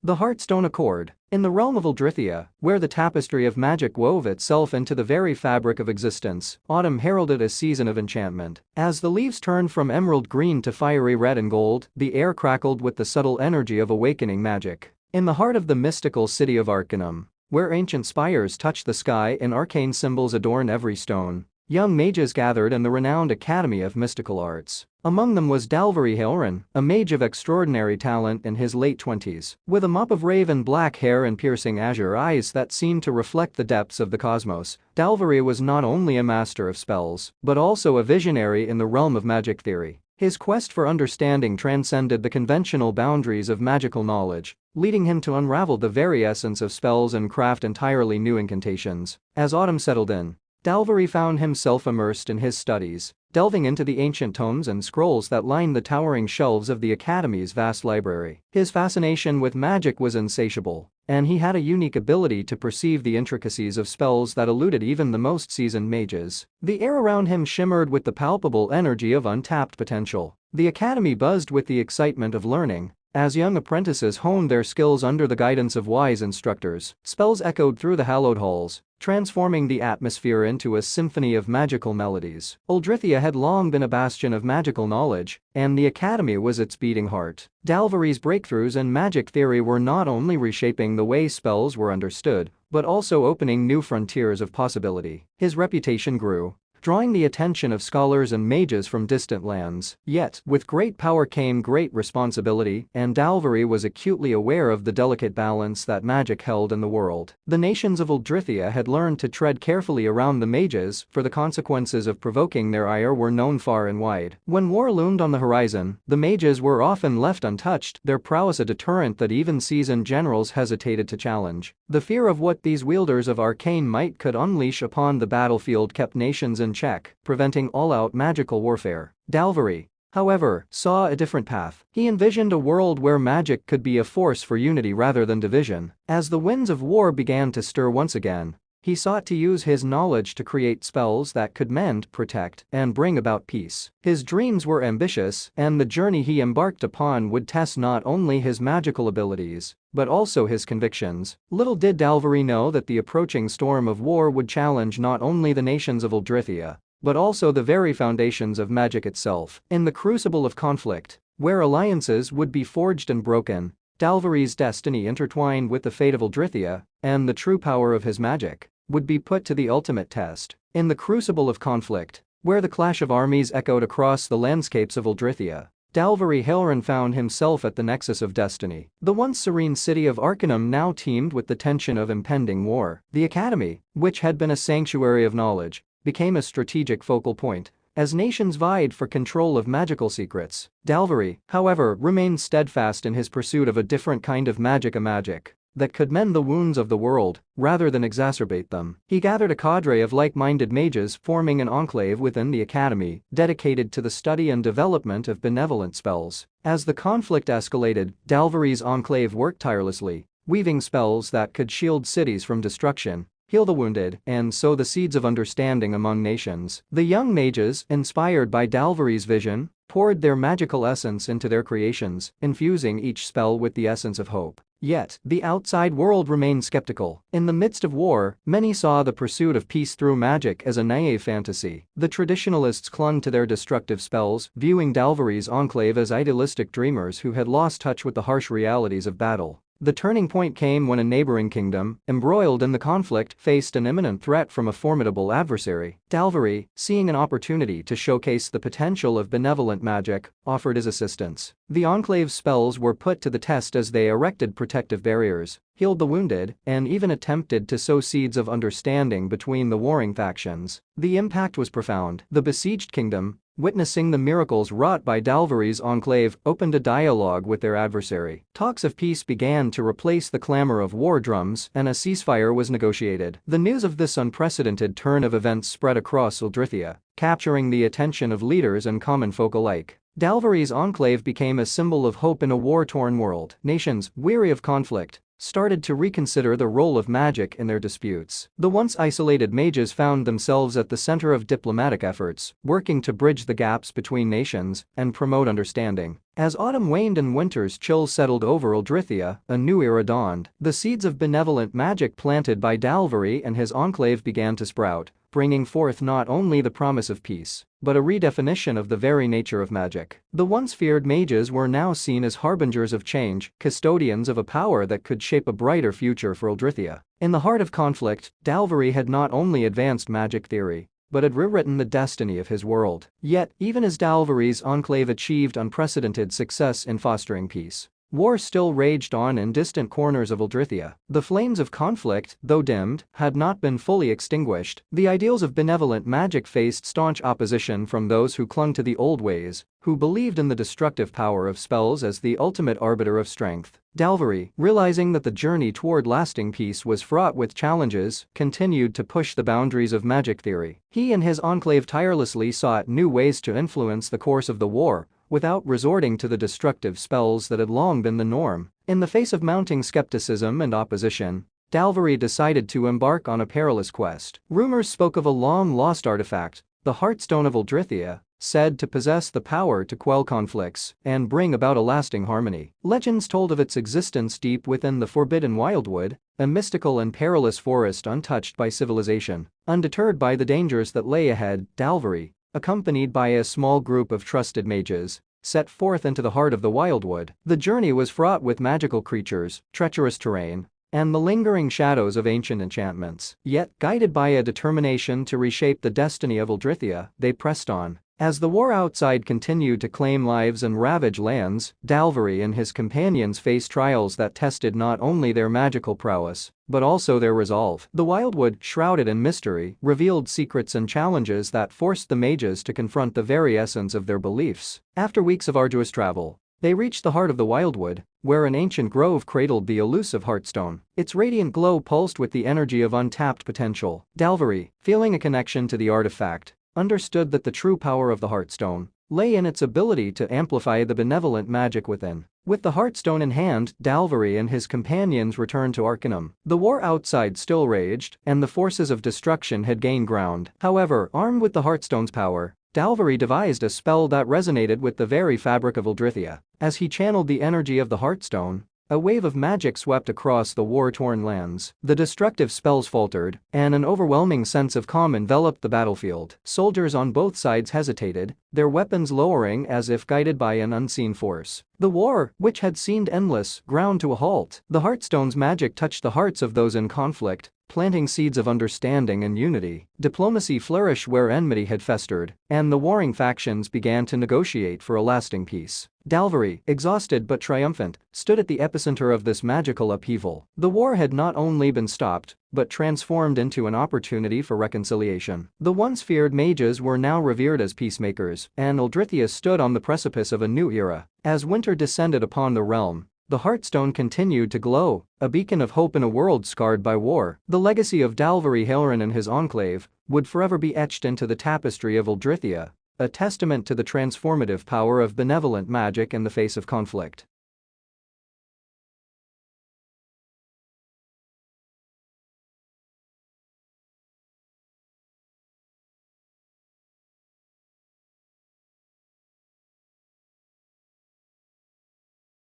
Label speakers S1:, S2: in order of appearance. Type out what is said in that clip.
S1: The Heartstone Accord. In the realm of Aldrithia, where the tapestry of magic wove itself into the very fabric of existence, autumn heralded a season of enchantment. As the leaves turned from emerald green to fiery red and gold, the air crackled with the subtle energy of awakening magic. In the heart of the mystical city of Arcanum, where ancient spires touch the sky and arcane symbols adorn every stone, young mages gathered in the renowned Academy of Mystical Arts. Among them was Dalvorie Hailren, a mage of extraordinary talent in his late 20s. With a mop of raven black hair and piercing azure eyes that seemed to reflect the depths of the cosmos, Dalvorie was not only a master of spells, but also a visionary in the realm of magic theory. His quest for understanding transcended the conventional boundaries of magical knowledge, leading him to unravel the very essence of spells and craft entirely new incantations. As autumn settled in, Dalvorie found himself immersed in his studies, delving into the ancient tomes and scrolls that lined the towering shelves of the Academy's vast library. His fascination with magic was insatiable, and he had a unique ability to perceive the intricacies of spells that eluded even the most seasoned mages. The air around him shimmered with the palpable energy of untapped potential. The Academy buzzed with the excitement of learning. As young apprentices honed their skills under the guidance of wise instructors, spells echoed through the hallowed halls, transforming the atmosphere into a symphony of magical melodies. Aldrithia had long been a bastion of magical knowledge, and the Academy was its beating heart. Dalvorie's breakthroughs in magic theory were not only reshaping the way spells were understood, but also opening new frontiers of possibility. His reputation grew, drawing the attention of scholars and mages from distant lands. Yet, with great power came great responsibility, and Dalvorie was acutely aware of the delicate balance that magic held in the world. The nations of Aldrithia had learned to tread carefully around the mages, for the consequences of provoking their ire were known far and wide. When war loomed on the horizon, the mages were often left untouched, their prowess a deterrent that even seasoned generals hesitated to challenge. The fear of what these wielders of arcane might could unleash upon the battlefield kept nations in check, preventing all-out magical warfare. Dalvorie, however, saw a different path. He envisioned a world where magic could be a force for unity rather than division. As the winds of war began to stir once again, he sought to use his knowledge to create spells that could mend, protect, and bring about peace. His dreams were ambitious, and the journey he embarked upon would test not only his magical abilities, but also his convictions. Little did Dalvorie know that the approaching storm of war would challenge not only the nations of Aldrithia, but also the very foundations of magic itself. In the crucible of conflict, where alliances would be forged and broken, Dalvorie's destiny intertwined with the fate of Aldrithia, and the true power of his magic would be put to the ultimate test. In the crucible of conflict, where the clash of armies echoed across the landscapes of Aldrithia, Dalvorie Hailren found himself at the nexus of destiny. The once serene city of Arcanum now teemed with the tension of impending war. The Academy, which had been a sanctuary of knowledge, became a strategic focal point as nations vied for control of magical secrets. Dalvorie, however, remained steadfast in his pursuit of a different kind of magic, a magic that could mend the wounds of the world rather than exacerbate them. He gathered a cadre of like-minded mages, forming an enclave within the Academy, dedicated to the study and development of benevolent spells. As the conflict escalated, Dalvorie's enclave worked tirelessly, weaving spells that could shield cities from destruction, heal the wounded, and sow the seeds of understanding among nations. The young mages, inspired by Dalvorie's vision, poured their magical essence into their creations, infusing each spell with the essence of hope. Yet, the outside world remained skeptical. In the midst of war, many saw the pursuit of peace through magic as a naive fantasy. The traditionalists clung to their destructive spells, viewing Dalvorie's enclave as idealistic dreamers who had lost touch with the harsh realities of battle. The turning point came when a neighboring kingdom, embroiled in the conflict, faced an imminent threat from a formidable adversary. Dalvorie, seeing an opportunity to showcase the potential of benevolent magic, offered his assistance. The enclave's spells were put to the test as they erected protective barriers, healed the wounded, and even attempted to sow seeds of understanding between the warring factions. The impact was profound. The besieged kingdom, witnessing the miracles wrought by Dalvorie's enclave, opened a dialogue with their adversary. Talks of peace began to replace the clamor of war drums, and a ceasefire was negotiated. The news of this unprecedented turn of events spread across Aldrithia, capturing the attention of leaders and common folk alike. Dalvorie's enclave became a symbol of hope in a war-torn world. Nations, weary of conflict, started to reconsider the role of magic in their disputes. The once isolated mages found themselves at the center of diplomatic efforts, working to bridge the gaps between nations and promote understanding. As autumn waned and winter's chill settled over Uldrithia, a new era dawned. The seeds of benevolent magic planted by Dalvorie and his enclave began to sprout, bringing forth not only the promise of peace, but a redefinition of the very nature of magic. The once feared mages were now seen as harbingers of change, custodians of a power that could shape a brighter future for Uldrithia. In the heart of conflict, Dalvorie had not only advanced magic theory, but had rewritten the destiny of his world. Yet, even as Dalvorie's enclave achieved unprecedented success in fostering peace, war still raged on in distant corners of Uldrithia. The flames of conflict, though dimmed, had not been fully extinguished. The ideals of benevolent magic faced staunch opposition from those who clung to the old ways, who believed in the destructive power of spells as the ultimate arbiter of strength. Dalvorie, realizing that the journey toward lasting peace was fraught with challenges, continued to push the boundaries of magic theory. He and his enclave tirelessly sought new ways to influence the course of the war, without resorting to the destructive spells that had long been the norm. In the face of mounting skepticism and opposition, Dalvorie decided to embark on a perilous quest. Rumors spoke of a long-lost artifact, the Heartstone of Uldrithia, said to possess the power to quell conflicts and bring about a lasting harmony. Legends told of its existence deep within the forbidden wildwood, a mystical and perilous forest untouched by civilization. Undeterred by the dangers that lay ahead, Dalvorie, accompanied by a small group of trusted mages, set forth into the heart of the wildwood. The journey was fraught with magical creatures, treacherous terrain, and the lingering shadows of ancient enchantments. Yet, guided by a determination to reshape the destiny of Uldrithia, they pressed on. As the war outside continued to claim lives and ravage lands, Dalvorie and his companions faced trials that tested not only their magical prowess, but also their resolve. The wildwood, shrouded in mystery, revealed secrets and challenges that forced the mages to confront the very essence of their beliefs. After weeks of arduous travel, they reached the heart of the wildwood, where an ancient grove cradled the elusive Heartstone. Its radiant glow pulsed with the energy of untapped potential. Dalvorie, feeling a connection to the artifact, understood that the true power of the Heartstone lay in its ability to amplify the benevolent magic within. With the Heartstone in hand, Dalvorie and his companions returned to Arcanum. The war outside still raged, and the forces of destruction had gained ground. However, armed with the Heartstone's power, Dalvorie devised a spell that resonated with the very fabric of Uldrithia. As he channeled the energy of the Heartstone, a wave of magic swept across the war-torn lands. The destructive spells faltered, and an overwhelming sense of calm enveloped the battlefield. Soldiers on both sides hesitated, their weapons lowering as if guided by an unseen force. The war, which had seemed endless, ground to a halt. The Heartstone's magic touched the hearts of those in conflict, planting seeds of understanding and unity. Diplomacy flourished where enmity had festered, and the warring factions began to negotiate for a lasting peace. Dalvorie, exhausted but triumphant, stood at the epicenter of this magical upheaval. The war had not only been stopped, but transformed into an opportunity for reconciliation. The once feared mages were now revered as peacemakers, and Uldrithia stood on the precipice of a new era. As winter descended upon the realm, the Heartstone continued to glow, a beacon of hope in a world scarred by war. The legacy of Dalvorie Hailren and his enclave would forever be etched into the tapestry of Uldrithia, a testament to the transformative power of benevolent magic in the face of conflict.